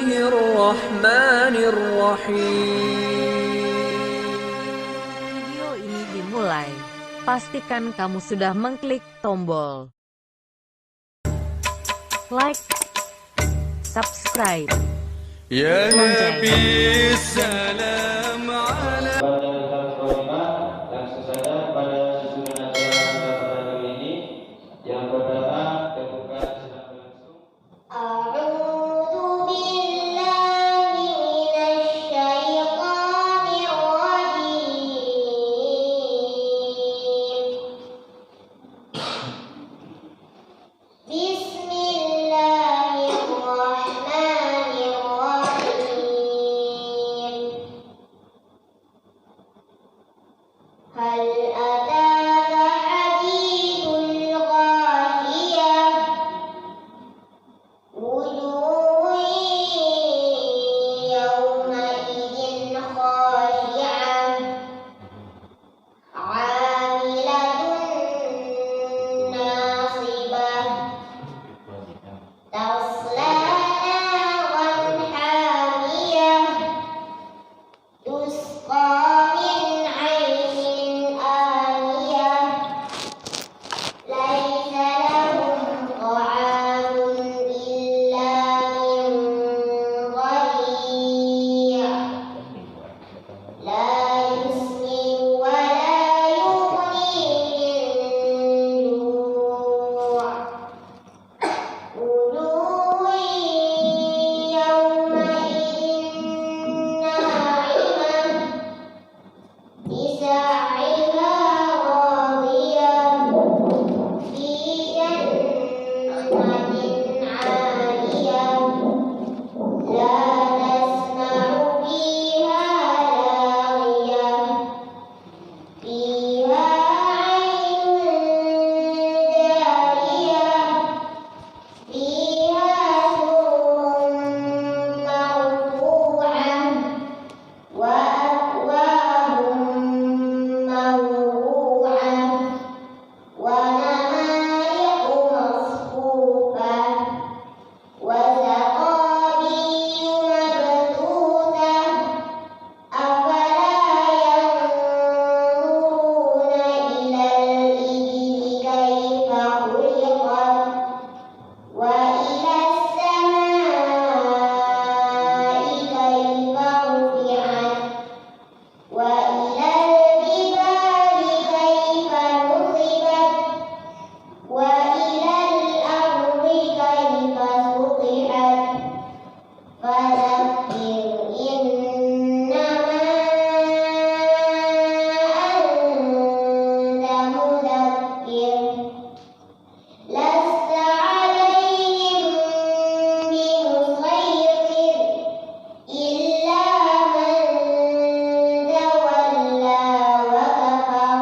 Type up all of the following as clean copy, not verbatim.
Video ini dimulai. Pastikan kamu sudah mengklik tombol like, subscribe, Ya lonceng. Nabi salam ala Langsung saja pada susunan acara kita pada kali ini. Yang pertama terbuka sedang berlangsung. أعوذ بالله من الشيطان الرجيم بسم الله الرحمن الرحيم هل أتاك حديث الغاشية وجوه يومئذ خاشعة عاملة ناصبة تصلى نارا حامية تسقى من عين آنية ليس لهم طعام إلا من ضريع لا يسمن ولا يغني من جوع وجوه يومئذ ناعمة لسعيها راضية في جنة عالية لا تسمع فيها لاغية فيها عين جارية فيها سرر مرفوعة وأكواب موضوعة ونمارق مصفوفة وزرابي مبثوثة أفلا ينظرون إلى الإبل كيف خلقت وإلى السماء كيف رفعت وإلى الجبال كيف نصبت وإلى الأرض كيف سطحت فذكر إنما أنت مذكر لست عليهم بمسيطر إلا من تولى وكفر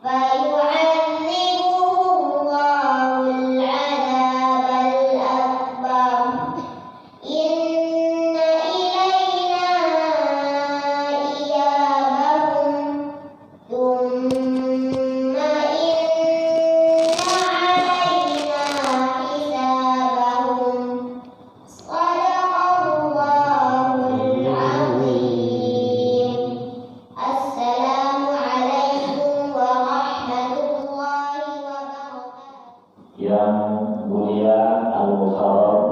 فيعذبه الله العذاب الأكبر إن إلينا إيابهم ثم إن علينا حسابهم صدق الله العظيم السلام عليكم ورحمة الله وبركاته. Yang mulia Al-Mukarram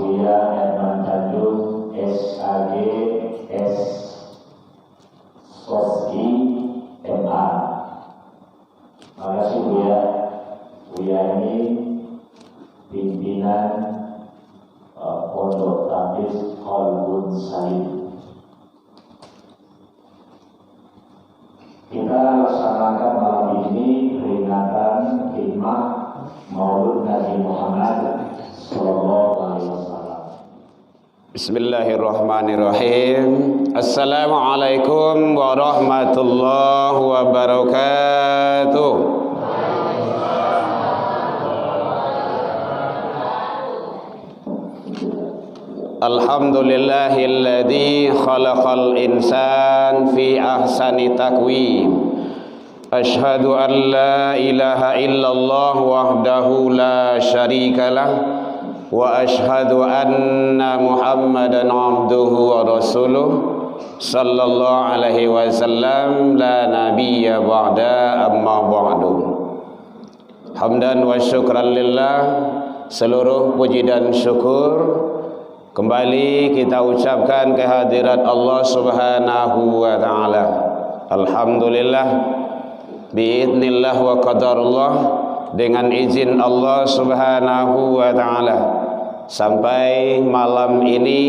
Buya Herman Tanjung SAG S Soski MA. Makasih Buya. Buya ini pimpinan Pondok Tahfiz Qalbun Salim. Kita laksanakan malam ini peringatan khidmah Maulid Nabi Muhammad Sallallahu Alaihi Wasallam. Bismillahirrahmanirrahim. Assalamualaikum warahmatullahi wabarakatuh. Alhamdulillahilladzi khalaqal insan fi ahsani taqwim. Asyhadu an la ilaha illallah wahdahu la syarikalah wa ashhadu anna Muhammadan abduhu wa rasuluh sallallahu alaihi wasallam la nabiyya ba'da amma ba'du. Hamdan wa syukran lillah, seluruh puji dan syukur kembali kita ucapkan kehadirat Allah Subhanahu wa taala. Alhamdulillah biidznillah wa qadarullah, dengan izin Allah Subhanahu wa taala, sampai malam ini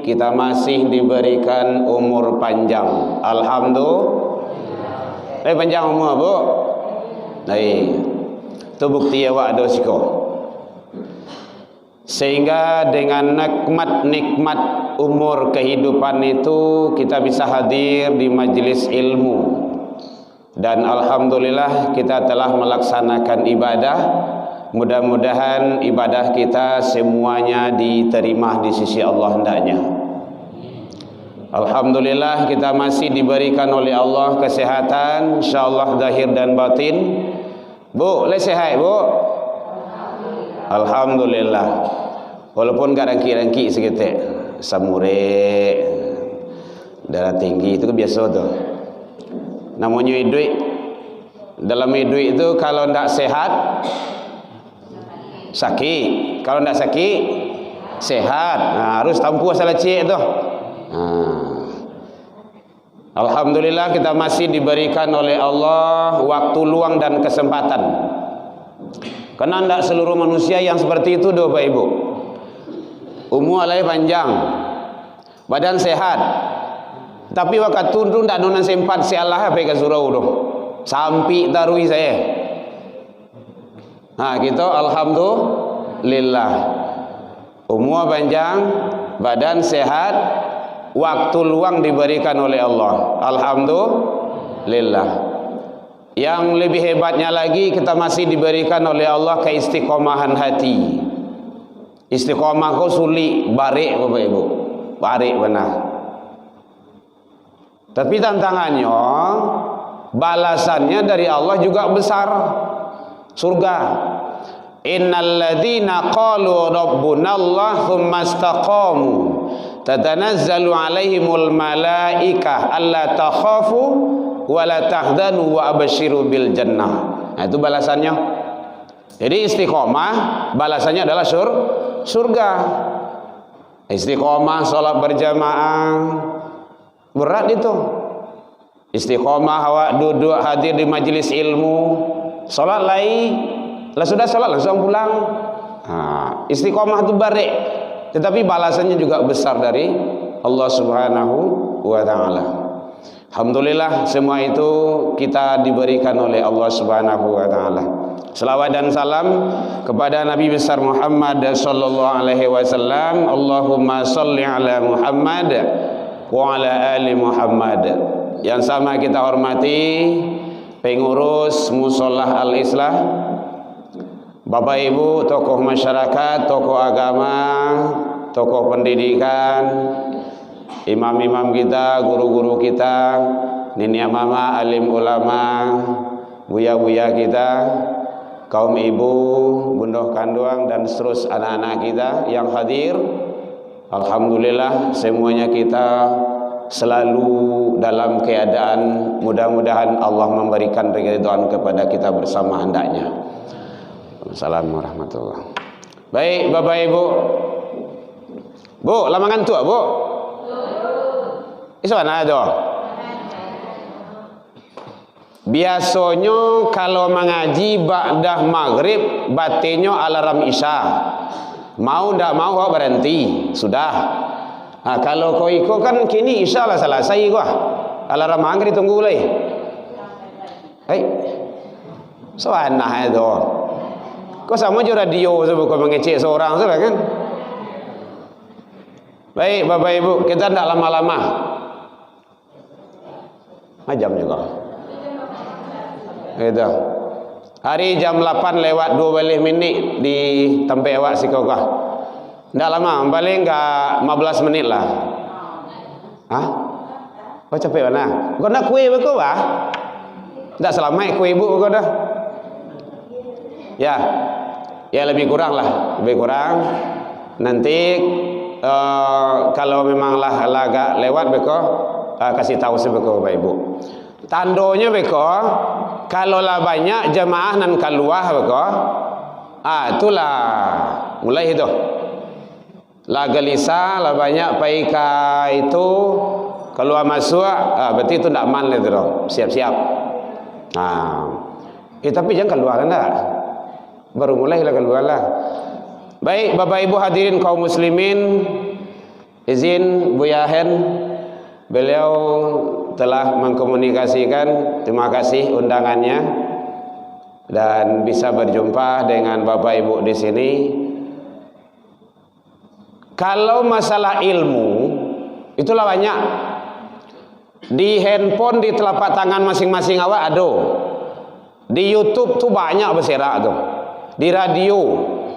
kita masih diberikan umur panjang. Alhamdulillah. Panjang umur, Bu. Itu bukti awak dosiko. Sehingga dengan nikmat umur kehidupan itu kita bisa hadir di majelis ilmu. Dan alhamdulillah kita telah melaksanakan ibadah. Mudah-mudahan ibadah kita semuanya diterima di sisi Allah hendaknya. Alhamdulillah kita masih diberikan oleh Allah kesehatan, insyaallah zahir dan batin. Bu, sehat Bu? Alhamdulillah. Walaupun gak rangki-rangki segitu, samure, darah tinggi itu biasa tuh. Namanya duit. Dalam duit itu kalau tidak sehat sakit, kalau tidak sakit sehat. Harus tampu asal cik itu. Alhamdulillah kita masih diberikan oleh Allah waktu luang dan kesempatan. Karena tidak seluruh manusia yang seperti itu, Bapak Ibu. Umur alai panjang, badan sehat, tapi waktu turun tak nona sempat si Allah apa ke surau doh. Sampai tarui saya. Kita alhamdulillah. Umur panjang, badan sehat, waktu luang diberikan oleh Allah. Alhamdulillah. Yang lebih hebatnya lagi, kita masih diberikan oleh Allah keistiqomahan hati. Istiqomah kau sulit, barik Bapak Ibu, barik benar. Tapi tantangannya, balasannya dari Allah juga besar. Surga. Innal ladzina qalu rabbunallah tsumma istaqamu tatanazzalu alaihimul malaikah alla takhafu wa la tahzanu wa abshiru bil jannah. Itu balasannya. Jadi istiqomah balasannya adalah surga. Istiqomah salat berjamaah berat itu. Istiqomah awak duduk hadir di majelis ilmu, salat lah sudah salat langsung pulang. Istiqomah itu barik, tetapi balasannya juga besar dari Allah Subhanahu wa taala. Alhamdulillah semua itu kita diberikan oleh Allah Subhanahu wa taala. Selawat dan salam kepada Nabi besar Muhammad sallallahu alaihi wasallam. Allahumma shalli ala Muhammad wa ala ali Muhammad. Yang sama kita hormati pengurus Musholah Al-Islah, Bapak Ibu, tokoh masyarakat, tokoh agama, tokoh pendidikan, imam-imam kita, guru-guru kita, nenek mama, alim ulama, buya-buya kita, kaum ibu, bunda kandung dan seterus anak-anak kita yang hadir. Alhamdulillah semuanya kita selalu dalam keadaan mudah-mudahan Allah memberikan keridhaan kepada kita bersama hendaknya. Assalamualaikum warahmatullahi wabarakatuh. Baik Bapak Ibu. Bu, lama ngantuk Bu? Isu mana tu? Biasanya kalau mengaji ba'dah maghrib batinnya alarm isya. Mau ndak mau kau berhenti, sudah. Kalau kau ikut kan kini isya lah selesai gua. Alarm maghrib tunggu lagi. Soalnya itu. Kau sama je radio sebab kau mengecek seorang saja kan? Baik Bapak Ibu, kita tidak lama-lama. Jam juga. Gitu. Hari jam 8 lewat 12 minit di tempat awak si kau. Tidak lama, paling enggak 15 menit lah. Kau capek mana? Kau nak kue kau bah? Tidak selamat kue ibu kau dah. Ya lebih kurang lah, lebih kurang. Nanti kalau memanglah agak lewat beko kasih tahu sebeko Bapak Ibu. Tandonya beko kalau lah banyak jemaah nan keluar beko, itulah mulai itu. Lah gelisah lah banyak paika itu keluar masuk, berarti itu tidak aman itu dong. Siap-siap. Tapi jangan keluar anda. Baru mulai lah keluar lah. Baik Bapak Ibu hadirin kaum muslimin, izin Buya Hen, beliau telah mengkomunikasikan, terima kasih undangannya dan bisa berjumpa dengan Bapak Ibu di sini. Kalau masalah ilmu itulah banyak. Di handphone, di telapak tangan masing-masing awak ada. Di YouTube tuh banyak berserak tuh. Di radio,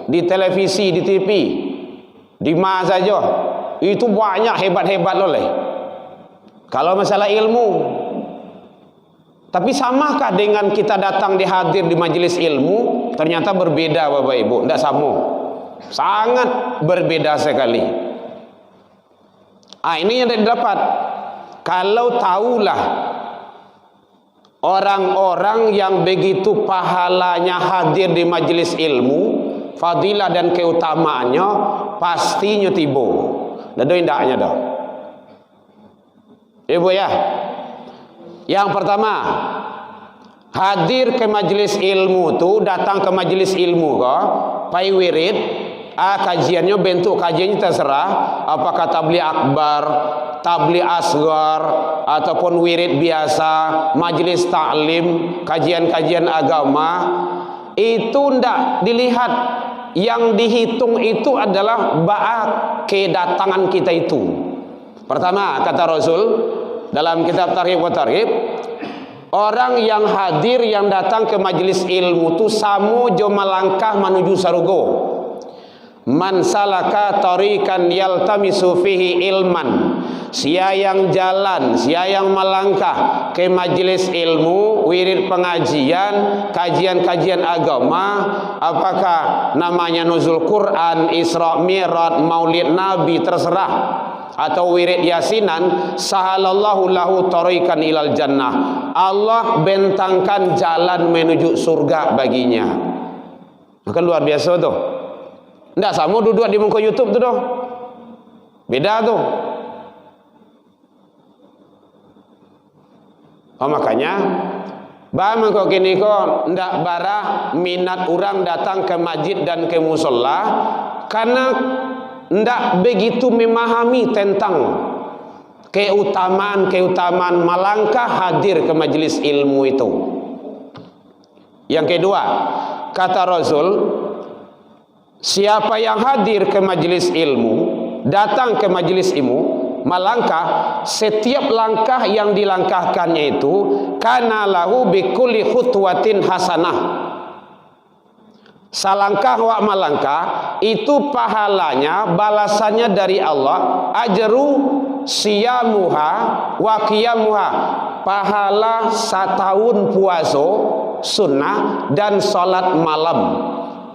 di televisi, di TV, di mana saja itu banyak hebat-hebat oleh. Kalau masalah ilmu, tapi samakah dengan kita datang dihadir di majelis ilmu? Ternyata berbeda Bapak Ibu, tidak sama, sangat berbeda sekali. Ini yang didapat. Kalau tahulah orang-orang yang begitu pahalanya hadir di majelis ilmu, fadilah dan keutamaannya pastinya tiba. Ada indahnya dah. Ibu ya. Yang pertama, hadir ke majelis ilmu tu, datang ke majelis ilmu kok, pai wirid, kajiannya bentuk kajiannya terserah, apakah tabligh akbar, tabligh asghar ataupun wirid biasa, majelis taklim, kajian-kajian agama, itu ndak dilihat. Yang dihitung itu adalah ba'at kedatangan kita itu. Pertama kata Rasul dalam kitab Targhib wa Tarhib, orang yang hadir yang datang ke majelis ilmu itu samo jo melangkah menuju surga. Man salaka tariqan yaltamisu fihi ilman, sia yang jalan, sia yang melangkah ke majelis ilmu, wirid pengajian, kajian-kajian agama, apakah namanya nuzul Quran, Isra Mi'raj, Maulid Nabi, terserah, atau wirid yasinan, sahalallahu lahu tariqan ilal jannah, Allah bentangkan jalan menuju surga baginya. Maka luar biasa tuh. Tidak sama duduk di muka YouTube tu doh. Beda tu. Makanya bang kok kini kok ndak barah minat orang datang ke masjid dan ke musola karena ndak begitu memahami tentang keutamaan melangkah hadir ke majelis ilmu itu. Yang kedua, kata Rasul, siapa yang hadir ke majelis ilmu, datang ke majelis ilmu, melangkah, setiap langkah yang dilangkahkannya itu kana lahu bikulli khutwatin hasanah. Salangkah wa malangkah itu pahalanya, balasannya dari Allah, ajru siyamuha wa qiyamuha, pahala setahun puasa sunnah dan salat malam.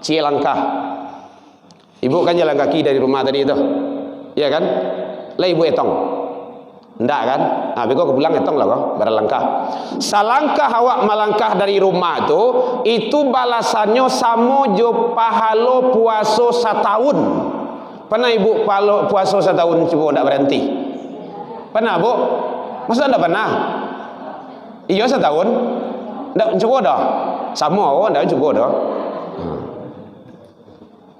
Cilangkah. Ibu kan jalan kaki dari rumah tadi itu, ya kan? Lah ibu etong, ndak kan? Nah, beko kepulang etong lah kok, berlangkah. Salangkah awak melangkah dari rumah itu balasannya samo jo pahalo puasa setahun. Pernah ibu puasa setahun coba ndak berhenti? Pernah bu? Masa ndak pernah? Iya setahun, ndak coba dah. Samo ndak coba dah.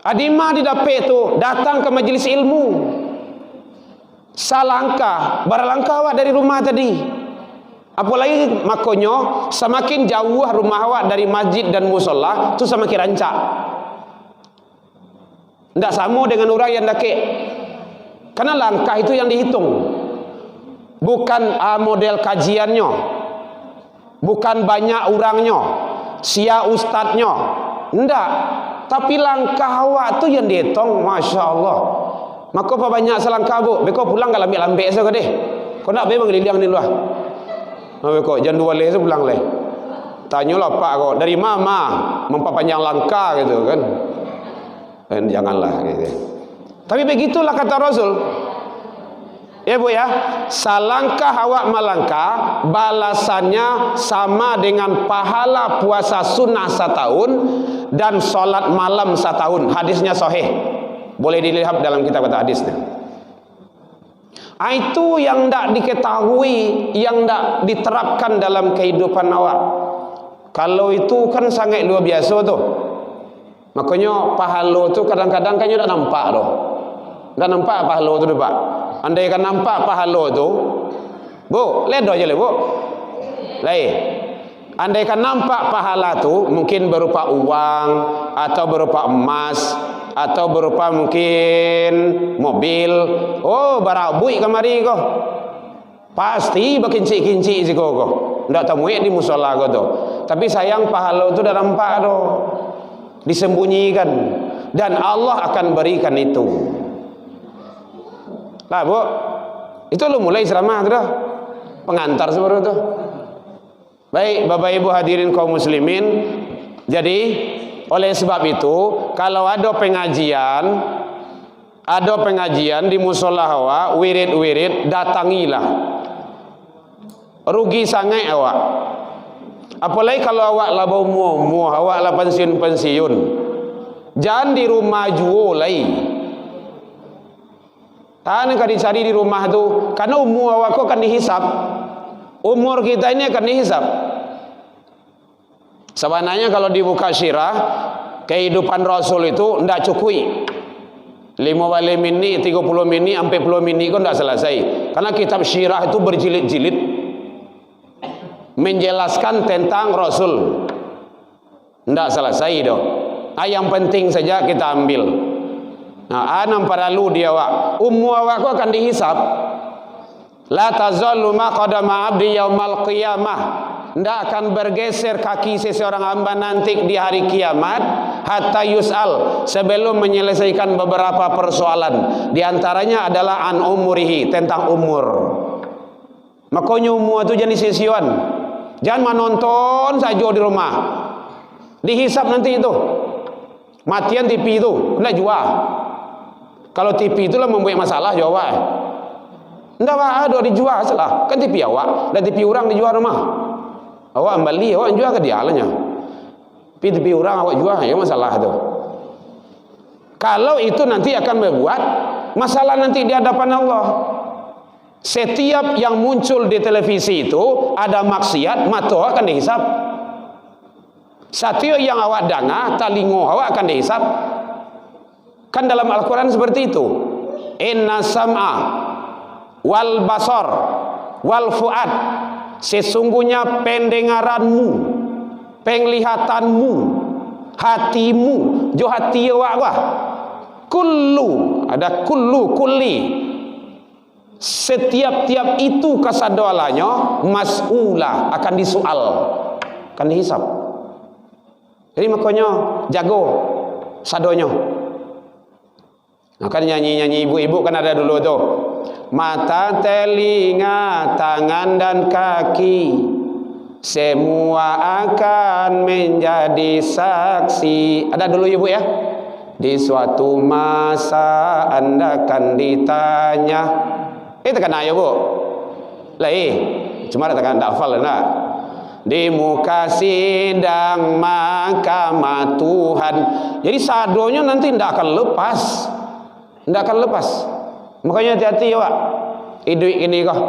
Adima didapat tu datang ke majelis ilmu, salangkah berlangkah awak dari rumah tadi. Apalagi makanya semakin jauh rumah awak dari masjid dan musola tu semakin rancak. Tidak sama dengan orang yang dakik. Karena langkah itu yang dihitung, bukan model kajiannya, bukan banyak orangnya, sia ustadznya, tidak. Tapi langkah awak tu yang dihitung, masya Allah. Maka apa banyak selangkah bu? Beko pulang kalau ambil lambek saja deh. Kau nak memang ngelilang ni luah. Beko jangan dua leh pulang leh. Tanyalah pak kau dari mama memperpanjang langkah gitu kan? Dan janganlah gitu. Tapi begitulah kata Rasul. Ya Bu ya, salangkah awak melangkah, balasannya sama dengan pahala puasa sunnah setahun dan solat malam setahun. Hadisnya sahih, boleh dilihat dalam kitab hadisnya. Itu yang tidak diketahui, yang tidak diterapkan dalam kehidupan awak. Kalau itu kan sangat luar biasa tuh. Makanya pahala tu kadang-kadang kan tidak nampak tuh. Tidak nampak pahala tu Pak. Andai kan nampak pahala tu, Bu, ledo aja le Bu. Lain. Andai kan nampak pahala tu mungkin berupa uang atau berupa emas atau berupa mungkin mobil. Oh, barabui kamari kau. Pasti berkincik-kincik si kau. Ndak temui di musola kau tu. Tapi sayang pahala tu dah nampak tu. Disembunyikan dan Allah akan berikan itu. Lah Bu, itu lu mulai ceramah tu dah. Pengantar seperti itu. Baik, Bapak Ibu hadirin kaum muslimin. Jadi, oleh sebab itu, kalau ada pengajian di musola awak, wirid-wirid, datangilah. Rugi sangat awak. Apalagi kalau awak lah bau-muah, awak lah pensiun-pensiun. Jangan di rumah jual lagi. Tangan kan dicari di rumah tu, karena umur awak kau akan dihisap. Umur kita ini akan dihisap. Sebenarnya kalau dibuka syirah kehidupan Rasul itu tidak cukup 5 mini, 30 mini, 40 mini kau tidak selesai. Karena kitab syirah itu berjilid-jilid menjelaskan tentang Rasul. Tidak selesai doh. Yang penting saja kita ambil. Nah, anam paralu dia awak. Umur awak kau akan dihisap. La tazallu ma qadama abdi yaumal qiyamah. Tidak akan bergeser kaki seseorang hamba nanti di hari kiamat hatta yus'al, sebelum menyelesaikan beberapa persoalan. Di antaranya adalah an umurihi, tentang umur. Makanya umur itu jadi sisian. Jangan menonton saja di rumah. Dihisap nanti itu. Matian TV itu kena jual. Kalau TV itulah membuat masalah jawab. Enggak ada dijual salah. Kan TV awak dan TV orang dijual rumah. Awak beli, awak jual ke dia lahnya. TV orang awak jual, ya masalah tu. Kalau itu nanti akan membuat masalah nanti di hadapan Allah. Setiap yang muncul di televisi itu ada maksiat, mata akan dihisap. Setiap yang awak dengar, talingo awak akan dihisap. Kan dalam Al-Quran seperti itu. Inna sam'a wal basar wal fuad, sesungguhnya pendengaranmu, penglihatanmu, hatimu, jo hati awak wah. Kullu, ada kullu, kulli. Setiap-tiap itu kasadolanya mas'ulah, akan disoal, akan dihisap. Jadi makanya jago sadonya. Nah, kan nyanyi-nyanyi ibu-ibu kan ada dulu tuh. Mata, telinga, tangan dan kaki semua akan menjadi saksi. Ada dulu ibu ya. Di suatu masa Anda akan ditanya. Tekan ayo Bu. Lah cuma tekan tak hafal enggak. Di muka sidang mahkamah Tuhan. Jadi sadonya nanti tidak akan lepas. Tidak akan lepas. Makanya hati-hati ya Pak. Hidup ini kok.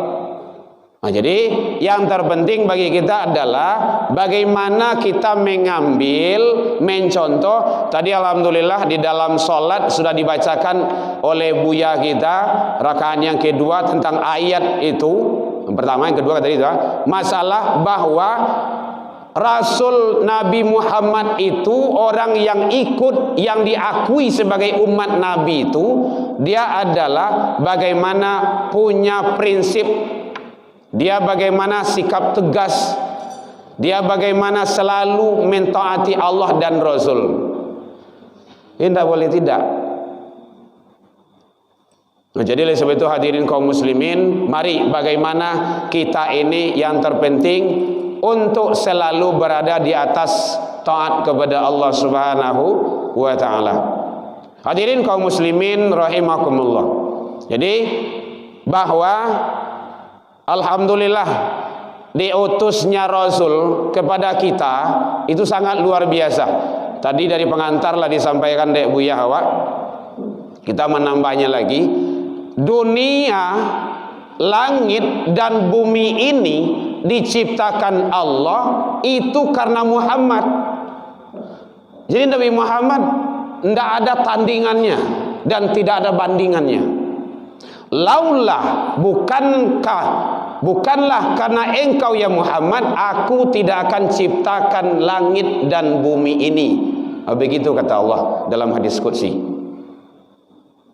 Nah, jadi yang terpenting bagi kita adalah bagaimana kita mengambil, mencontoh. Tadi alhamdulillah di dalam sholat sudah dibacakan oleh Buya kita rakaat yang kedua tentang ayat itu. Yang pertama, yang kedua tadi itu masalah bahwa Rasul Nabi Muhammad itu orang yang ikut, yang diakui sebagai umat Nabi itu, dia adalah bagaimana punya prinsip, dia bagaimana sikap tegas, dia bagaimana selalu mentaati Allah dan Rasul. Ini tidak boleh tidak. Nah, jadi oleh sebab itu hadirin kaum muslimin, mari bagaimana kita ini yang terpenting untuk selalu berada di atas taat kepada Allah Subhanahu wa taala. Hadirin kaum muslimin rahimakumullah. Jadi bahwa alhamdulillah diutusnya Rasul kepada kita itu sangat luar biasa. Tadi dari pengantar lah disampaikan Dek Buya Hawa. Kita menambahnya lagi. Dunia, langit dan bumi ini diciptakan Allah itu karena Muhammad. Jadi Nabi Muhammad tidak ada tandingannya dan tidak ada bandingannya. Laulah, bukanlah karena engkau ya Muhammad, aku tidak akan ciptakan langit dan bumi ini. Begitu kata Allah dalam hadis qudsi.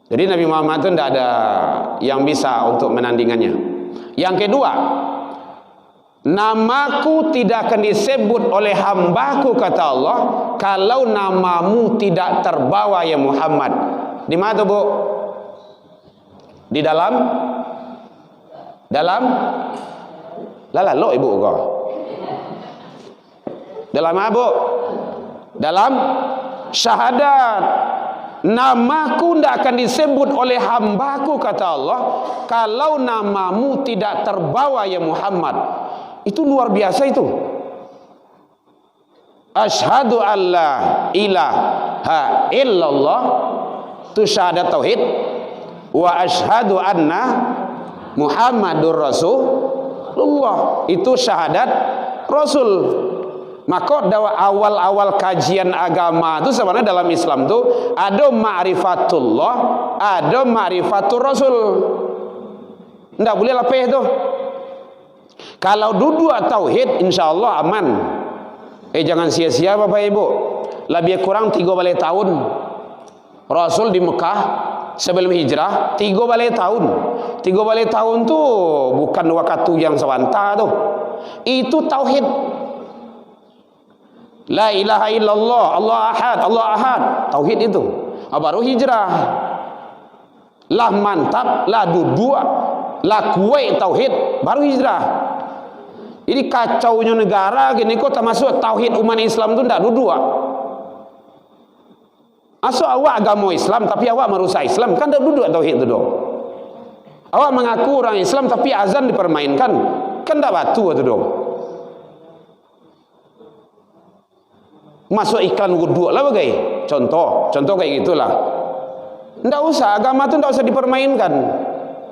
Jadi Nabi Muhammad itu tidak ada yang bisa untuk menandingannya. Yang kedua, namaku tidak akan disebut oleh hambaku kata Allah kalau namamu tidak terbawa ya Muhammad. Di mana Bu? Di dalam lalu ibu kau. Dalam apa Bu? Dalam syahadat. Namaku tidak akan disebut oleh hambaku kata Allah kalau namamu tidak terbawa ya Muhammad. Itu luar biasa itu. Asyhadu alla ilaha illallah, itu syahadat tauhid. Wa asyhadu anna Muhammadur Rasulullah, itu syahadat Rasul. Maka awal-awal kajian agama itu sebenarnya dalam Islam itu ada ma'rifatullah, ada ma'rifatur Rasul. Tidak boleh lepeh itu. Kalau dua tauhid insyaallah aman. Jangan sia-sia Bapak Ibu. Lebih kurang 3 balai tahun Rasul di Mekah sebelum hijrah, 3 balai tahun. 3 balai tahun tuh bukan waktu yang sewanta tuh. Itu tauhid. La ilaha illallah, Allah ahad, tauhid itu. Baru hijrah. Lah mantap, lah duduk, lah kuat tauhid, baru hijrah. Jadi kacaunya negara gini kok termasuk tauhid umat Islam itu tidak duduk. Asal awak agama Islam tapi awak merusak Islam, kan tidak duduk tauhid itu dong. Awak mengaku orang Islam tapi azan dipermainkan, kan tidak batu itu dong. Masuk iklan wudhu lah bagai contoh kayak gitulah. Ndak usah, agama tu ndak usah dipermainkan.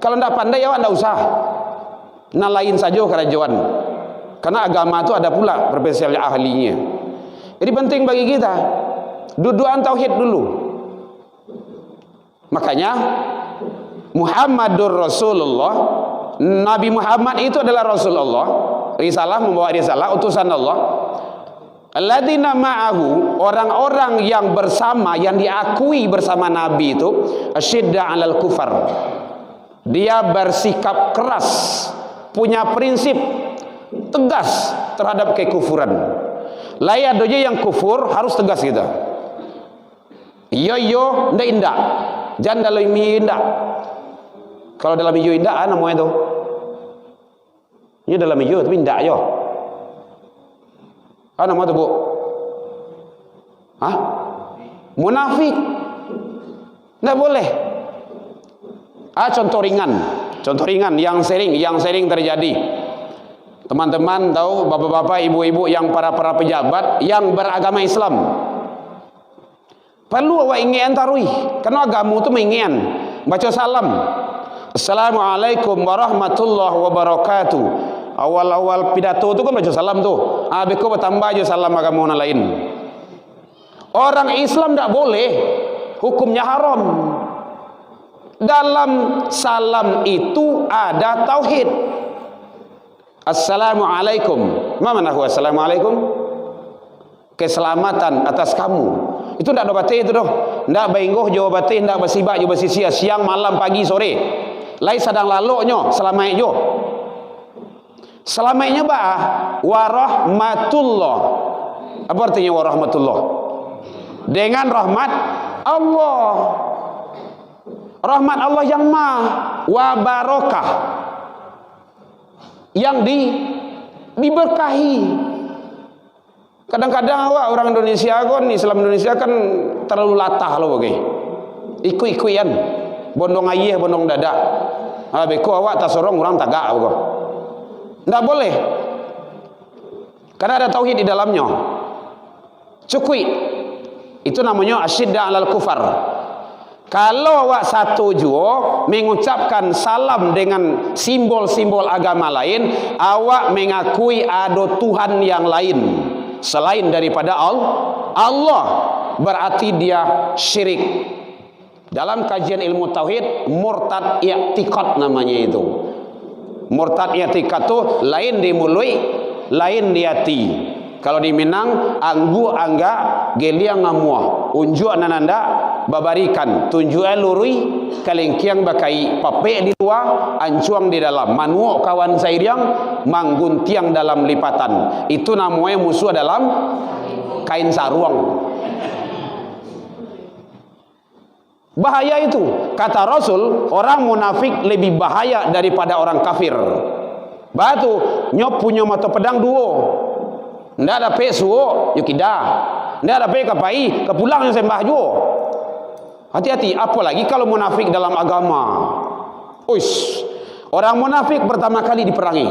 Kalau ndak pandai awak ndak usah. Nah lain saja kerajaan. Karena agama tu ada pula profesional ahlinya. Jadi penting bagi kita dudukan tauhid dulu. Makanya Muhammadur Rasulullah, Nabi Muhammad itu adalah Rasulullah, risalah, membawa risalah, utusan Allah. Alladzina ma'ahu, orang-orang yang bersama, yang diakui bersama Nabi itu asyidda 'alal kufar. Dia bersikap keras, punya prinsip tegas terhadap kekufuran. Layak doja yang kufur harus tegas kita. Yo ndak indak. Jangan dalam indak. Kalau dalam yo indak namanya itu. Ini dalam yo tapi indak yo. Apa nama itu Bu? Munafik. Tidak boleh. Contoh ringan yang sering terjadi. Teman-teman tahu, bapak-bapak, ibu-ibu yang para pejabat yang beragama Islam. Perlu awak ingin tarui, karena agama itu ingin baca salam. Assalamualaikum warahmatullahi wabarakatuh. Awal-awal pidato itu kan baca salam tuh. Beko bertambah aja salam agama orang lain. Orang Islam tidak boleh, hukumnya haram. Dalam salam itu ada tauhid. Assalamualaikum. Mana huwa assalamualaikum? Keselamatan atas kamu. Itu tidak ada batin itu doh. Tidak bainggoh jawab batin, tidak basibak jawab basisia, siang, malam, pagi, sore. Lai sadang laloknya selamanya jo. Selamanya warahmatullah. Apa artinya warahmatullah? Dengan rahmat Allah. Rahmat Allah yang wa barakah, yang diberkahi. Kadang-kadang orang Indonesia kan, Islam Indonesia kan terlalu latah loh bagai. ikut-ikutan, bondong ayah, bondong dadak. Beku awak tak sorong orang tagak beku. Tidak boleh. Karena ada tauhid di dalamnya. Cukui. Itu namanya asyidda alal kufar. Kalau awak satu jua mengucapkan salam dengan simbol-simbol agama lain, awak mengakui ada Tuhan yang lain selain daripada Allah, berarti dia syirik. Dalam kajian ilmu tauhid, murtad i'tiqad namanya itu. Murtad i'tiqad itu lain di mulut, lain di hati. Kalau di Minang, anggu angga geliang ngamuah, unjuk nananda babarikan, tunjuk lurui kalengkiang bakai pape di luar, ancuang di dalam, manuok kawan sairiang mangguntiang dalam lipatan. Itu namanya musuh dalam kain saruang. Bahaya itu. Kata Rasul, orang munafik lebih bahaya daripada orang kafir. Batu nyop punya mata pedang duo. Ndak ada pe suo yukida. Ndak ada pe kapai, kepulang yang sembah juo. Hati-hati, apalagi kalau munafik dalam agama. Uish. Orang munafik pertama kali diperangi.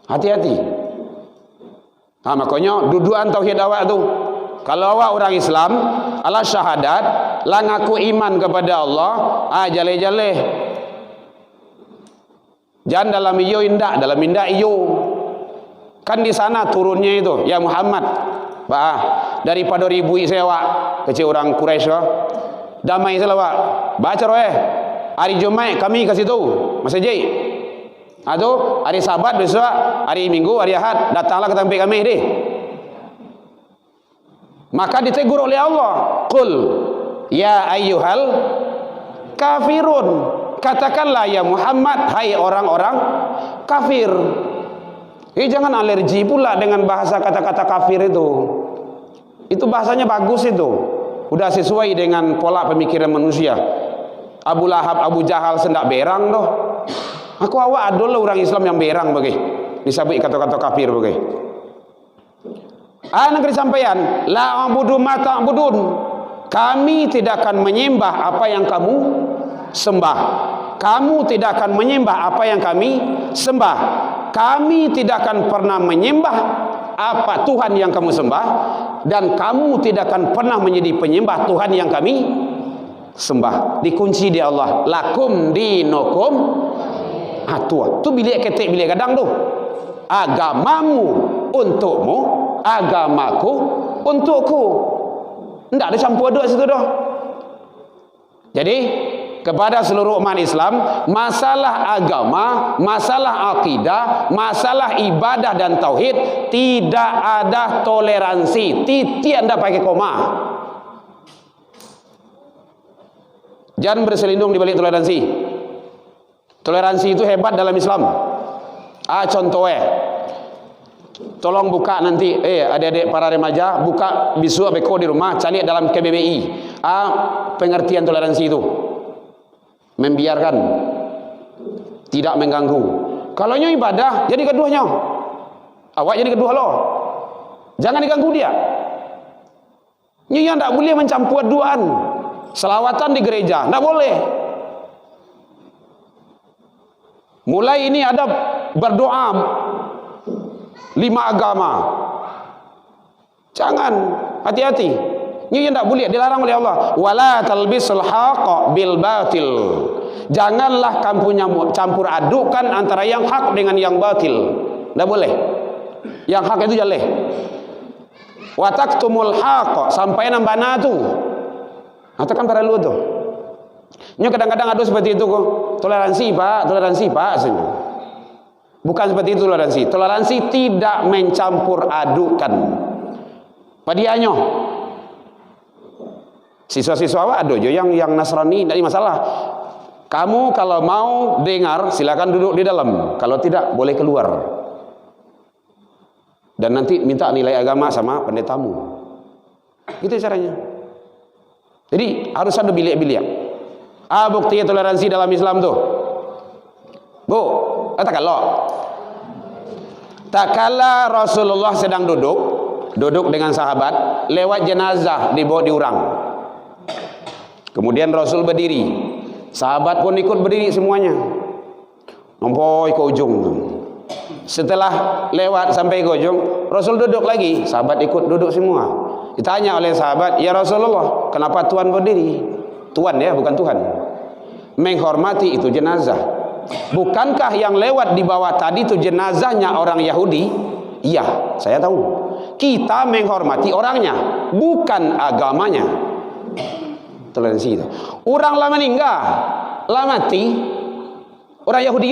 Hati-hati. Makanya duduan tauhid awak tu. Kalau awak orang Islam, ala syahadat, la ngaku iman kepada Allah, jale-jale. Jangan dalam iyo indak, dalam indak iyo. Kan di sana turunnya itu, ya Muhammad, daripada ribui saya awak, kecil orang Quraisy, damai saya awak. Baca roh hari Jumat kami ke situ, masjid. Atau hari Sabat besok, hari Minggu, hari Ahad, datanglah ke tempat kami deh. Maka ditegur oleh Allah, qul ya ayyuhal kafirun, katakanlah ya Muhammad, hai orang-orang kafir. Jangan alergi pula dengan bahasa kata-kata kafir itu. Itu bahasanya bagus itu, udah sesuai dengan pola pemikiran manusia. Abu Lahab, Abu Jahal sendak berang doh. Aku awak adalah orang Islam yang berang bagi disebut kata-kata kafir bagi. Negeri sampaian, la a'budu ma ta'budun. Kami tidak akan menyembah apa yang kamu sembah. Kamu tidak akan menyembah apa yang kami sembah. Kami tidak akan pernah menyembah apa Tuhan yang kamu sembah, dan kamu tidak akan pernah menjadi penyembah Tuhan yang kami sembah. Dikunci di Allah, lakum dinukum atua. Tu bilik ketik bilik kadang tu. Agamamu untukmu, agamaku untukku. Tidak ada campur aduk situ dah. Jadi kepada seluruh umat Islam, masalah agama, masalah akidah, masalah ibadah dan tauhid tidak ada toleransi. Titik anda pakai koma. Jangan berselindung di balik toleransi. Toleransi itu hebat dalam Islam. Contohnya, tolong buka nanti, adik-adik para remaja, buka bisu beko di rumah, cari dalam KBBI. Pengertian toleransi itu, membiarkan, tidak mengganggu. Kalau nyo ibadah, jadi keduanya. Awak jadi kedua lo. Jangan diganggu dia. Nyo yang tak boleh mencampur duaan. Selawatan di gereja, tak boleh. Mulai ini ada berdoa 5 agama. Jangan, hati-hati. Ini yang tak boleh, dilarang oleh Allah. Wala talbisul haqqa bil batil. Janganlah kamu campur adukkan antara yang hak dengan yang batil. Tak boleh. Yang hak itu jaleh. Wa taktumul haqqa, sampai nambana tu. Atau kan para lu tu. Ini kadang-kadang ada seperti itu kok. Toleransi pak sebenarnya. Bukan seperti itu toleransi. Toleransi tidak mencampur adukan. Padianyo. Siswa-siswa awak ada je yang Nasrani, tidak ada masalah. Kamu kalau mau dengar silakan duduk di dalam. Kalau tidak boleh keluar. Dan nanti minta nilai agama sama pendetamu. Itu caranya. Jadi harus ada bilik-bilik. Bukti toleransi dalam Islam tuh. Bu, katakanlah tak kala Rasulullah sedang duduk dengan sahabat, lewat jenazah dibawa diurang. Kemudian Rasul berdiri, sahabat pun ikut berdiri semuanya, sampai ke ujung tu. Setelah lewat sampai ke ujung, Rasul duduk lagi, sahabat ikut duduk semua. Ditanya oleh sahabat, ya Rasulullah, kenapa Tuhan berdiri? Tuhan ya, bukan Tuhan. Menghormati itu jenazah. Bukankah yang lewat di bawah tadi itu jenazahnya orang Yahudi? Iya, saya tahu. Kita menghormati orangnya, bukan agamanya. Toleransi itu. Orang lah meninggal, lah mati, orang Yahudi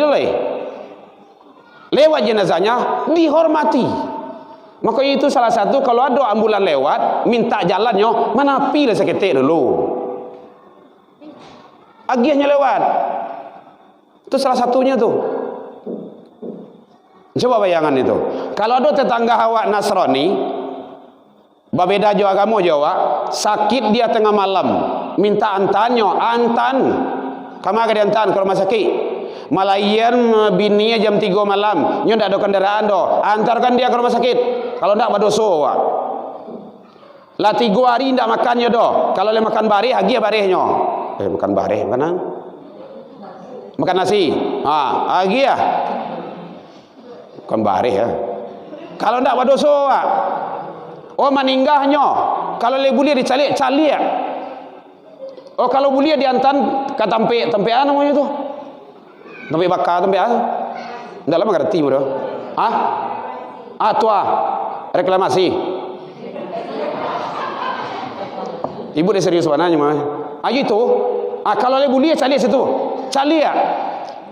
lewat jenazahnya dihormati. Maka itu salah satu, kalau ada ambulan lewat minta jalannya, menapi lah seketik dulu. Agiahnya lewat. Itu salah satunya tuh. Coba bayangan itu. Kalau ada tetangga awak Nasrani, berbeda jauh agama Jawa, sakit dia tengah malam, minta antannya, antan. Kamu agak diantan ke rumah sakit. Malayan bininya jam 3 malam, nyo ndak ada kendaraan do, antarkan dia ke rumah sakit. Kalau ndak berdosa wak. Lah 3 hari ndak makannya do. Kalau le makan barih, hagi barihnya. Makan barih mana? Makan nasi. Hagi ya. Makan barih ya. Kalau ndak berdosa wak. Oh meninggalnya. Kalau le boleh dicalik, calik ya. Oh kalau boleh diantan ke tempean namanya tu. Tempe bakar, tempe apa? Enggak lama ngerti mu dah. Tua reklamasi. Ibu dah serius sebenarnya mah. Ayo itu. Kalau le boleh calik situ. Calik ya.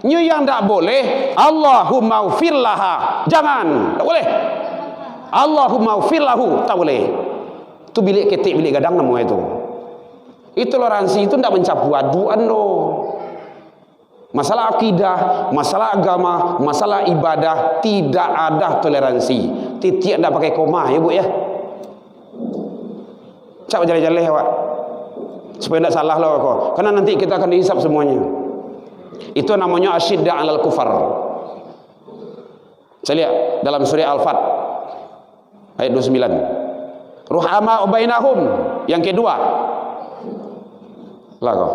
Nyu yang tak boleh, Allahumma ufir laha. Jangan, tak boleh. Allahumma ufir lahu, tak boleh. Itu bilik ketik, bilik gadang namanya itu. Itu toleransi itu tidak mencapu aduan loh. Masalah akidah, masalah agama, masalah ibadah tidak ada toleransi. Titik tidak pakai koma ya bu ya. Cak jalan-jalan ya pak. Supaya tidak salah loh kok. Karena nanti kita akan dihisap semuanya. Itu namanya asyidda alal kufar. Saya lihat dalam surah Al-Fat ayat 29. Ruhama ubainahum. Yang kedua. Lah kok.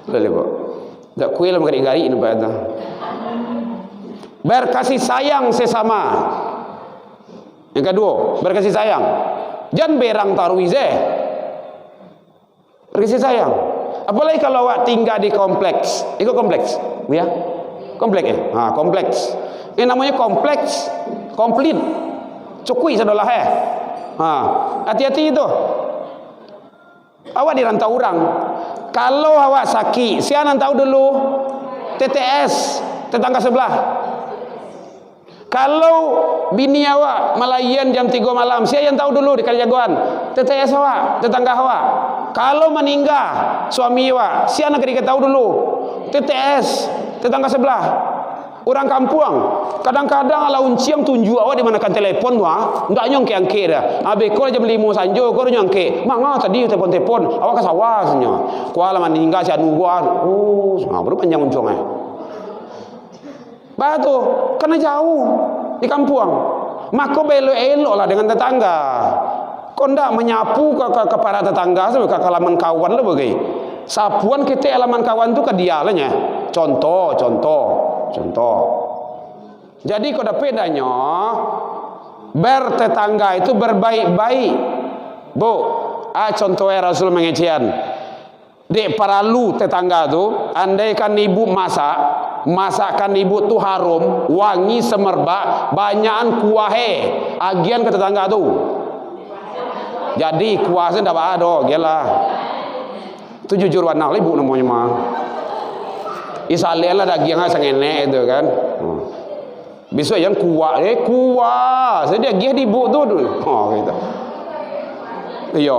Boleh kok. Tak kuil mengari-gari ini pada. Berkasih sayang sesama. Yang kedua, berkasih sayang. Jangan berang tarwize. Berkasih sayang. Apalagi kalau awak tinggal di kompleks. Itu kompleks, ya? Kompleks ya? Kompleks. Ini namanya kompleks, komplit. Cukui sadolah ya. Hati-hati itu. Awak dirantau orang. Kalau awak sakit, siapa tahu dulu? TTS, tetangga sebelah. Kalau bini awak melayan jam 3 malam, siapa yang tahu dulu di Kalijagoan? TTS awak, tetangga awak. Kalau meninggal suami awak, siapa nak tahu dulu? TTS, tetangga sebelah. Orang kampung, kadang-kadang ala unciam tunjuk awak di mana kan telepon wah, ndak nyongke-angke dah. Kau jam 5 sanjo, kau nyongke. Mangga tadi telepon, awak ke sawah senya. Kuala meninggal si anu gua. Baru panjang uncongnya. Batu, karena jauh di kampung. Maka belo-elo lah dengan tetangga. Kau ndak menyapu ke para tetangga, ke halaman kawan lah bagai. Sapuan kita halaman kawan tu ke dia lah nya. Contoh. Jadi kau bedanya bertetangga itu berbaik-baik. Bu, contohnya Rasul mengecian. Dek paralu tetangga tu, andaikan ibu masakan ibu tu harum, wangi semerbak, banyakan kuahe, agian ke tetangga tu. Jadi kuahnya ndak ada, gila. Itu jujur warna ibu namanya mah. Isalela daging sangene itu kan. Besok yang kuah sedia gih di ibu tu. Gitu. Iya.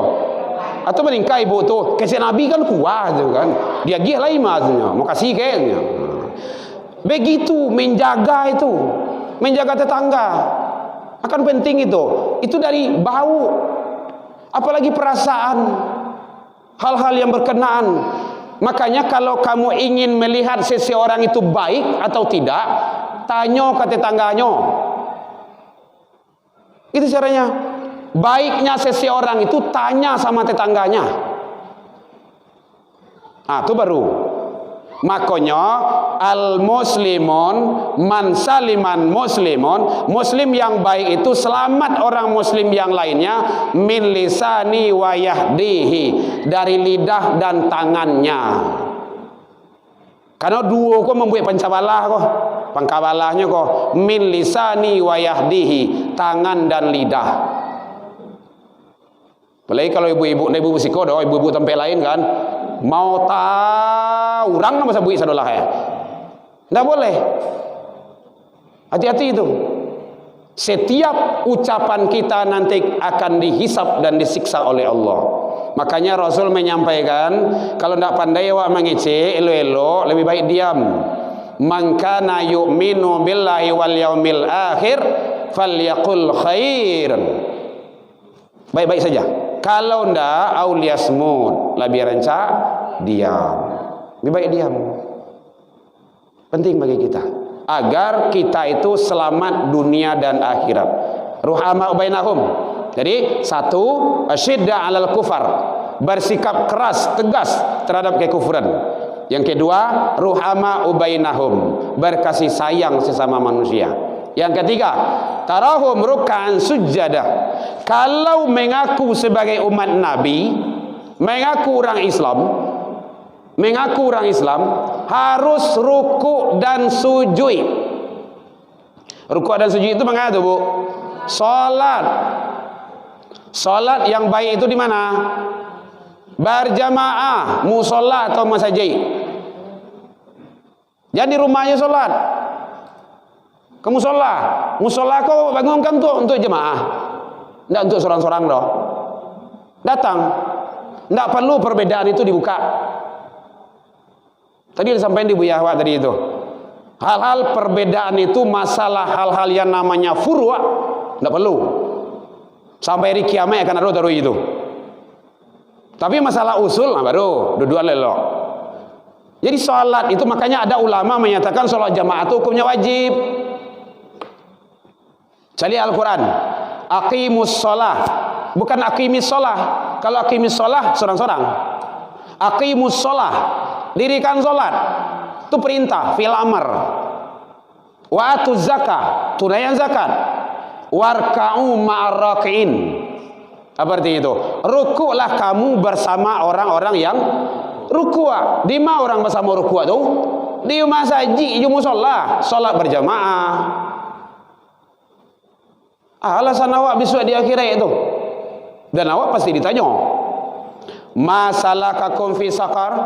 Atau meningkai ibu tu, kasih Nabi kan kuah tu kan. Dia gih lain maksudnya, mau kasih kayaknya. Begitu menjaga itu, menjaga tetangga. Akan penting itu. Itu dari bau. Apalagi perasaan. Hal-hal yang berkenaan. Makanya kalau kamu ingin melihat seseorang itu baik atau tidak, tanya ke tetangganya. Itu caranya. Baiknya seseorang itu tanya sama tetangganya. Itu baru. Makanya al-muslimun man saliman muslimun, muslim yang baik itu selamat orang muslim yang lainnya min lisani wa yahdihi, dari lidah dan tangannya. Karena dua kok membuat pencabalah kok, pengkabalahnya kok min lisani wa yahdihi, tangan dan lidah. Apalagi kalau ibu-ibu musiko doh, ibu-ibu tempat lain kan, mau tahu orang nama sabui sadolah ya, tidak boleh. Hati-hati itu. Setiap ucapan kita nanti akan dihisap dan disiksa oleh Allah. Makanya Rasul menyampaikan, kalau tidak pandai awak mengece, elo-elo, lebih baik diam. Man kana yu'minu billahi wal yaumil akhir falyaqul khairan. Baik-baik saja. Kalau ndak auliasmud, lebih rancak diam. Lebih baik diam. Penting bagi kita agar kita itu selamat dunia dan akhirat. Ruhama bainahum. Jadi satu, asyidda 'alal kufar, bersikap keras, tegas terhadap kekufuran. Yang kedua, ruhama bainahum, berkasih sayang sesama manusia. Yang ketiga, tarahum ruk'an sujada. Kalau mengaku sebagai umat Nabi, mengaku orang Islam, harus ruku dan sujud. Ruku dan sujud itu mengapa, Bu? Salat. Salat yang baik itu di mana? Berjamaah, musola atau masjid. Jangan di rumahnya salat. Ke musola kau bangunkan tuh untuk jemaah, tidak untuk seorang-seorang doh. Datang, tidak perlu perbedaan itu dibuka. Tadi disampaikan di Buya Ahwat tadi itu, hal-hal perbedaan itu masalah hal-hal yang namanya furu', tidak perlu. Sampai hari kiamat akan ada itu. Tapi masalah usul, baru dua-dua lelok. Jadi sholat itu, makanya ada ulama menyatakan sholat jamaah itu hukumnya wajib. Cari Al-Quran, aqimus sholah, bukan aqimis sholah. Kalau aqimis sholah seorang-seorang, aqimus sholah, dirikan sholat, itu perintah, fil amr. Wa atuz zakah, tunaikan zakat. Warka'u ma'ar raki'in. Apa artinya itu? Rukuklah kamu bersama orang-orang yang rukuk. Di mana orang bersama rukuk itu? Di masjid, di musola, sholat berjamaah. Alasan awak besok di akhirat itu, dan awak pasti ditanya, masalahkakum fi sakar.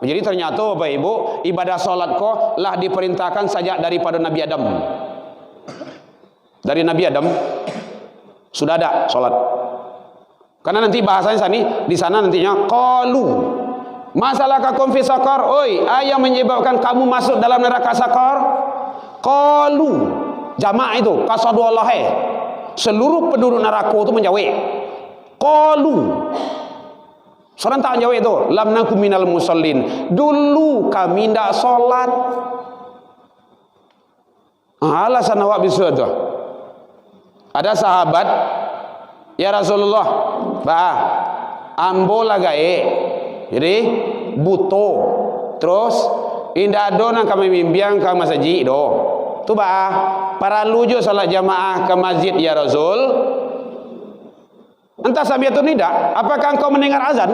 Jadi ternyata Bapak Ibu, ibadah salat kok lah diperintahkan sejak daripada Nabi Adam. Dari Nabi Adam sudah ada salat. Karena nanti bahasanya di sana nantinya qalu masalahkakum fi sakar. Oi, ayat menyebabkan kamu masuk dalam neraka sakar. Qalu, jamak itu kasadu Allah. Seluruh penduduk neraka itu menjawab. Qalu, seorang tak jawab itu, lam nakum minal musallin. Dulu kami tidak sholat. Alasan awak bisa tu. Ada sahabat, ya Rasulullah, ambo lagae, jadi buto, terus indah do nang kami mimpiang ke masjid do. Tu para lujo salat jamaah ke masjid ya Rasul. Entah sami'atu nida, apakah engkau mendengar azan?